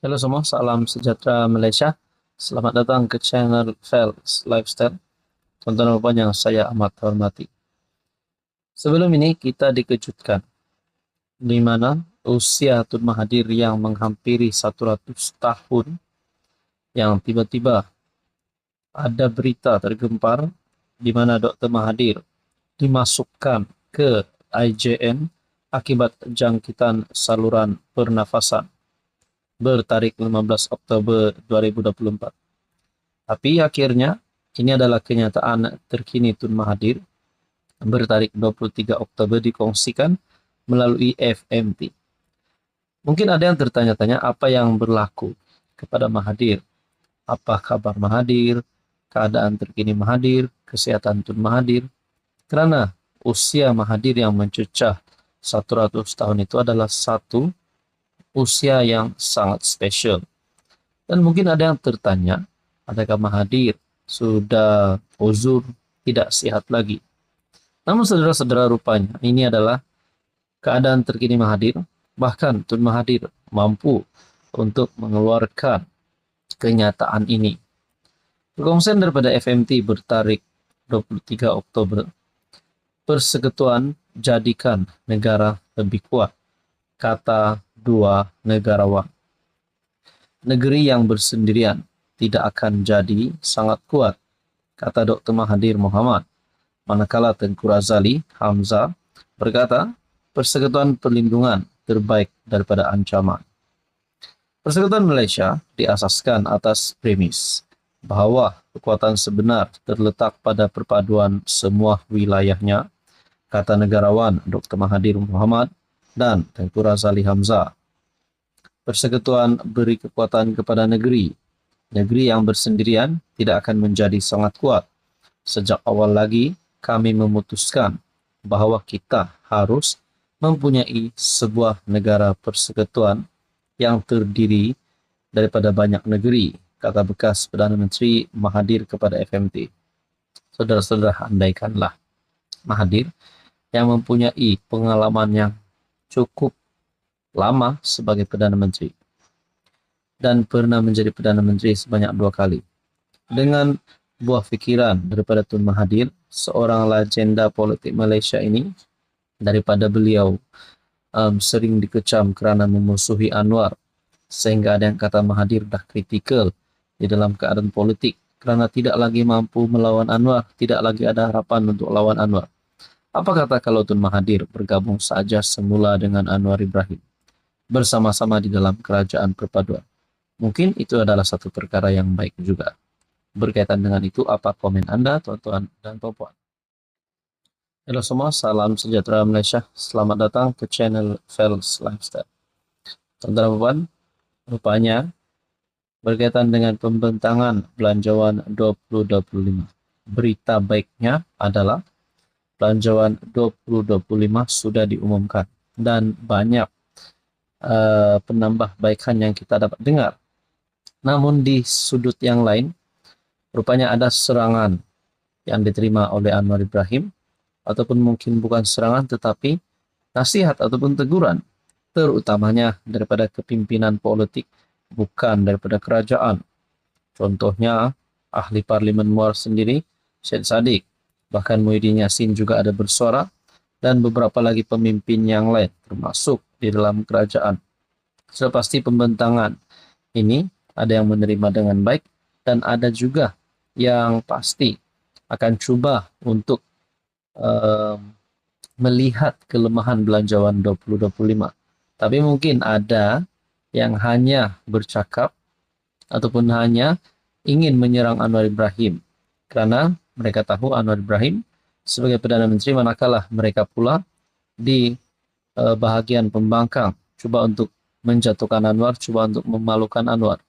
Halo semua, salam sejahtera Malaysia. Selamat datang ke channel Fels Lifestyle. Tonton apa yang saya amat hormati. Sebelum ini kita dikejutkan di mana usia Tun Mahathir yang menghampiri 100 tahun yang tiba-tiba ada berita tergempar di mana Dr. Mahathir dimasukkan ke IJN akibat jangkitan saluran pernafasan bertarikh 15 Oktober 2024. Tapi akhirnya ini adalah kenyataan terkini Tun Mahathir bertarikh 23 Oktober dikongsikan melalui FMT. Mungkin ada yang tertanya-tanya apa yang berlaku kepada Mahathir. Apa kabar Mahathir, keadaan terkini Mahathir, kesehatan Tun Mahathir. Karena usia Mahathir yang mencecah 100 tahun itu adalah satu usia yang sangat spesial. Dan mungkin ada yang tertanya, adakah Mahathir sudah uzur, tidak sehat lagi? Namun saudara-saudara, rupanya ini adalah keadaan terkini Mahathir. Bahkan Tun Mahathir mampu untuk mengeluarkan kenyataan ini. Perkongsian daripada FMT bertarikh 23 Oktober, persekutuan jadikan negara lebih kuat, kata dua negarawan. Negeri yang bersendirian tidak akan jadi sangat kuat, kata Dr. Mahathir Mohamad. Manakala Tengku Razali Hamzah berkata, persekutuan perlindungan terbaik daripada ancaman. Persekutuan Malaysia diasaskan atas premis bahawa kekuatan sebenar terletak pada perpaduan semua wilayahnya, kata negarawan Dr. Mahathir Mohamad dan Tengku Razali Hamzah. Persekutuan beri kekuatan kepada negeri. Negeri yang bersendirian tidak akan menjadi sangat kuat. Sejak awal lagi, kami memutuskan bahawa kita harus mempunyai sebuah negara persekutuan yang terdiri daripada banyak negeri, kata bekas Perdana Menteri Mahathir kepada FMT. Saudara-saudara, andaikanlah Mahathir yang mempunyai pengalaman yang cukup lama sebagai Perdana Menteri dan pernah menjadi Perdana Menteri sebanyak 2 kali. Dengan buah fikiran daripada Tun Mahathir, seorang legenda politik Malaysia ini, daripada beliau sering dikecam kerana memusuhi Anwar, sehingga ada yang kata Mahathir dah kritikal di dalam keadaan politik kerana tidak lagi mampu melawan Anwar, tidak lagi ada harapan untuk lawan Anwar. Apa kata kalau Tun Mahathir bergabung saja semula dengan Anwar Ibrahim bersama-sama di dalam kerajaan perpaduan? Mungkin itu adalah satu perkara yang baik juga. Berkaitan dengan itu, apa komen Anda, tuan-tuan dan puan-puan? Halo semua, salam sejahtera Malaysia. Selamat datang ke channel Fels Lifestyle. Tuan-tuan dan puan, rupanya berkaitan dengan pembentangan Belanjawan 2025. Berita baiknya adalah Belanjawan 2025 sudah diumumkan dan banyak penambahbaikan yang kita dapat dengar. Namun di sudut yang lain, rupanya ada serangan yang diterima oleh Anwar Ibrahim, ataupun mungkin bukan serangan tetapi nasihat ataupun teguran, terutamanya daripada kepimpinan politik, bukan daripada kerajaan. Contohnya, ahli Parlimen Muar sendiri, Syed Saddiq, bahkan Muhyiddin Yassin juga ada bersuara, dan beberapa lagi pemimpin yang lain, termasuk di dalam kerajaan. Sudah pasti pembentangan ini ada yang menerima dengan baik, dan ada juga yang pasti akan cuba untuk melihat kelemahan Belanjawan 2025. Tapi mungkin ada yang hanya bercakap ataupun hanya ingin menyerang Anwar Ibrahim kerana mereka tahu Anwar Ibrahim sebagai Perdana Menteri, manakala mereka pula di bahagian pembangkang cuba untuk menjatuhkan Anwar, cuba untuk memalukan Anwar.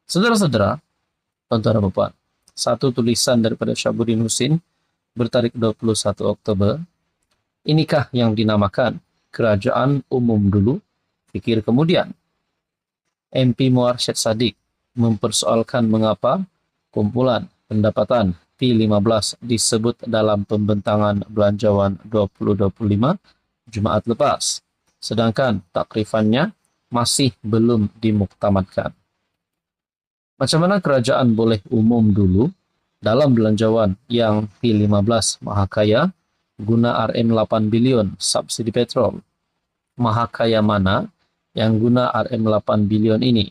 Saudara-saudara, tuan-tuan dan puan, satu tulisan daripada Syabuddin Husin bertarikh 21 Oktober, inikah yang dinamakan kerajaan umum dulu, fikir kemudian. MP Muar Syed Saddiq mempersoalkan mengapa kumpulan pendapatan P15 disebut dalam pembentangan Belanjawan 2025 Jumaat lepas, sedangkan takrifannya masih belum dimuktamadkan. Macam mana kerajaan boleh umum dulu dalam belanjawan yang P15 Mahakaya guna Rm 8 bilion subsidi petrol? Mahakaya mana yang guna Rm 8 bilion ini?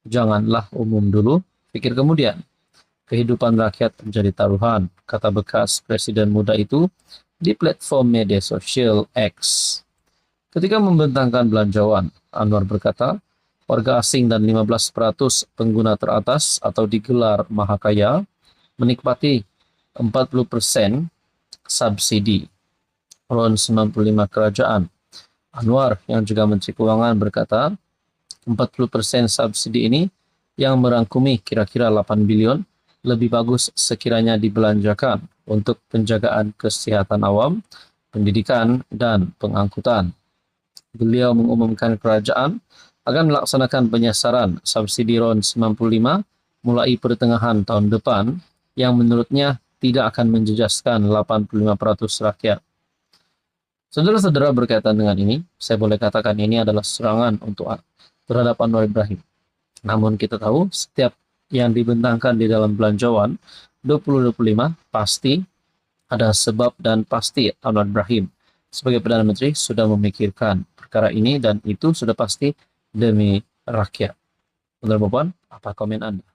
Janganlah umum dulu, pikir kemudian. Kehidupan rakyat menjadi taruhan, kata bekas Presiden muda itu di platform media sosial X. Ketika membentangkan belanjawan, Anwar berkata, warga asing dan 15% pengguna teratas atau digelar Mahakaya menikmati 40% subsidi. RON 95 kerajaan. Anwar yang juga Menteri Keuangan berkata, 40% subsidi ini yang merangkumi kira-kira 8 bilion lebih bagus sekiranya dibelanjakan untuk penjagaan kesihatan awam, pendidikan, dan pengangkutan. Beliau mengumumkan kerajaan akan melaksanakan penyasaran subsidi RON 95 mulai pertengahan tahun depan yang menurutnya tidak akan menjejaskan 85% rakyat. Saudara-saudara, berkaitan dengan ini, saya boleh katakan ini adalah serangan terhadap Anwar Ibrahim. Namun kita tahu setiap yang dibentangkan di dalam belanjawan 2025 pasti ada sebab dan pasti Anwar Ibrahim sebagai Perdana Menteri sudah memikirkan perkara ini dan itu sudah pasti demi rakyat. Saudara-saudara, apa komen Anda?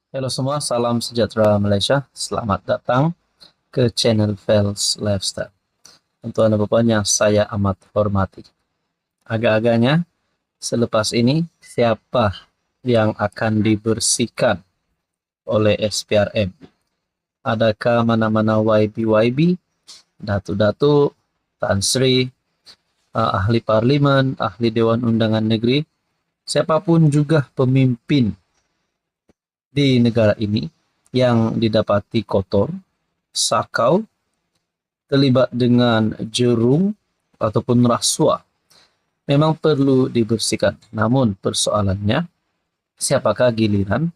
Halo semua, salam sejahtera Malaysia. Selamat datang ke channel Fels Lifestyle. Untuk Anda Bapak yang saya amat hormati. Agak-agaknya selepas ini siapa yang akan dibersihkan oleh SPRM? Adakah mana-mana YB, Datuk-Datuk, Tan Sri, ahli parlimen, ahli Dewan Undangan Negeri, siapapun juga pemimpin di negara ini yang didapati kotor, sakau, terlibat dengan jerung ataupun rasuah, memang perlu dibersihkan. Namun persoalannya, siapakah giliran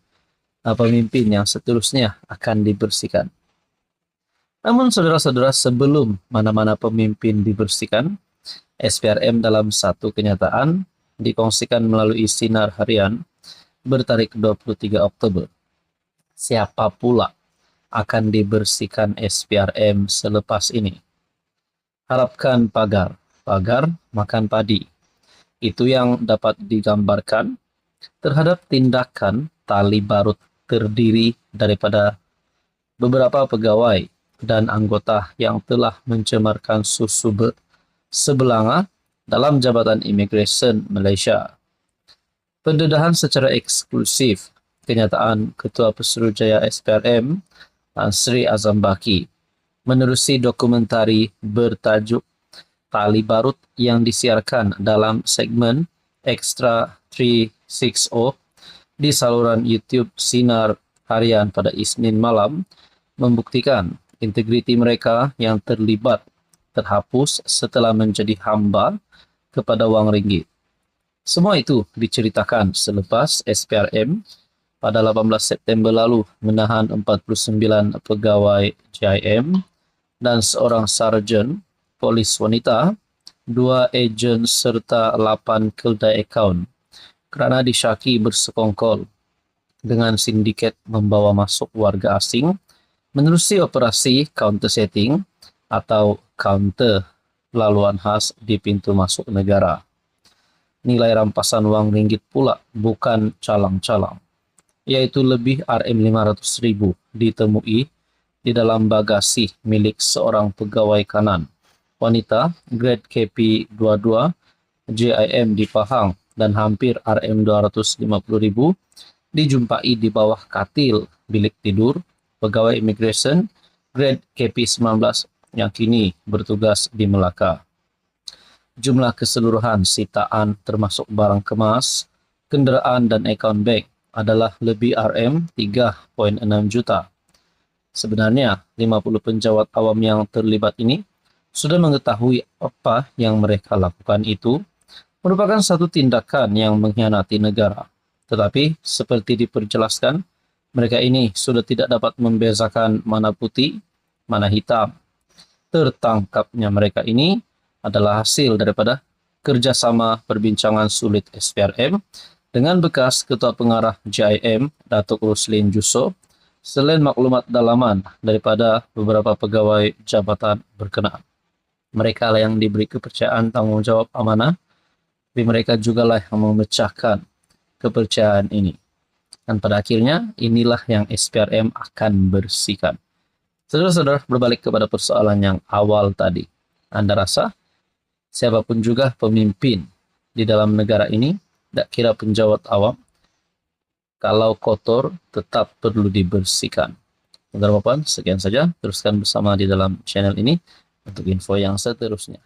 pemimpin yang seterusnya akan dibersihkan? Namun saudara-saudara, sebelum mana-mana pemimpin dibersihkan, SPRM dalam satu kenyataan dikongsikan melalui sinar harian bertarik 23 Oktober. Siapa pula akan dibersihkan SPRM selepas ini? Harapkan pagar makan padi. Itu yang dapat digambarkan terhadap tindakan tali barut terdiri daripada beberapa pegawai dan anggota yang telah mencemarkan susu sebelanga dalam Jabatan Imigresen Malaysia. Pendedahan secara eksklusif kenyataan Ketua Pesuruhjaya SPRM Tan Sri Azam Baki menerusi dokumentari bertajuk Tali Barut yang disiarkan dalam segmen Extra 360 di saluran YouTube Sinar Harian pada Isnin malam membuktikan integriti mereka yang terlibat terhapus setelah menjadi hamba kepada wang ringgit. Semua itu diceritakan selepas SPRM pada 18 September lalu menahan 49 pegawai JIM dan seorang sarjan polis wanita, 2 ejen serta 8 keldai akaun kerana disyaki bersekongkol dengan sindiket membawa masuk warga asing menerusi operasi counter setting atau counter laluan khas di pintu masuk negara. Nilai rampasan wang ringgit pula bukan calang-calang, iaitu lebih RM500,000 ditemui di dalam bagasi milik seorang pegawai kanan wanita grade KP22 JIM di Pahang dan hampir RM250,000 dijumpai di bawah katil bilik tidur pegawai imigresen grade KP19 yang kini bertugas di Melaka. Jumlah keseluruhan sitaan termasuk barang kemas, kenderaan dan akaun bank adalah lebih RM3.6 juta. Sebenarnya, 50 penjawat awam yang terlibat ini sudah mengetahui apa yang mereka lakukan itu merupakan satu tindakan yang mengkhianati negara. Tetapi, seperti diperjelaskan, mereka ini sudah tidak dapat membezakan mana putih, mana hitam. Tertangkapnya mereka ini adalah hasil daripada kerjasama perbincangan sulit SPRM dengan bekas Ketua Pengarah JIM, Datuk Roslin Jusso, selain maklumat dalaman daripada beberapa pegawai jabatan berkenaan. Mereka lah yang diberi kepercayaan tanggungjawab amanah, tapi mereka jugalah yang memecahkan kepercayaan ini. Dan pada akhirnya, inilah yang SPRM akan bersihkan. Saudara-saudara, berbalik kepada persoalan yang awal tadi. Anda rasa, siapapun juga pemimpin di dalam negara ini, tak kira penjawat awam, kalau kotor, tetap perlu dibersihkan. Saudara Bapak, sekian saja. Teruskan bersama di dalam channel ini untuk info yang seterusnya.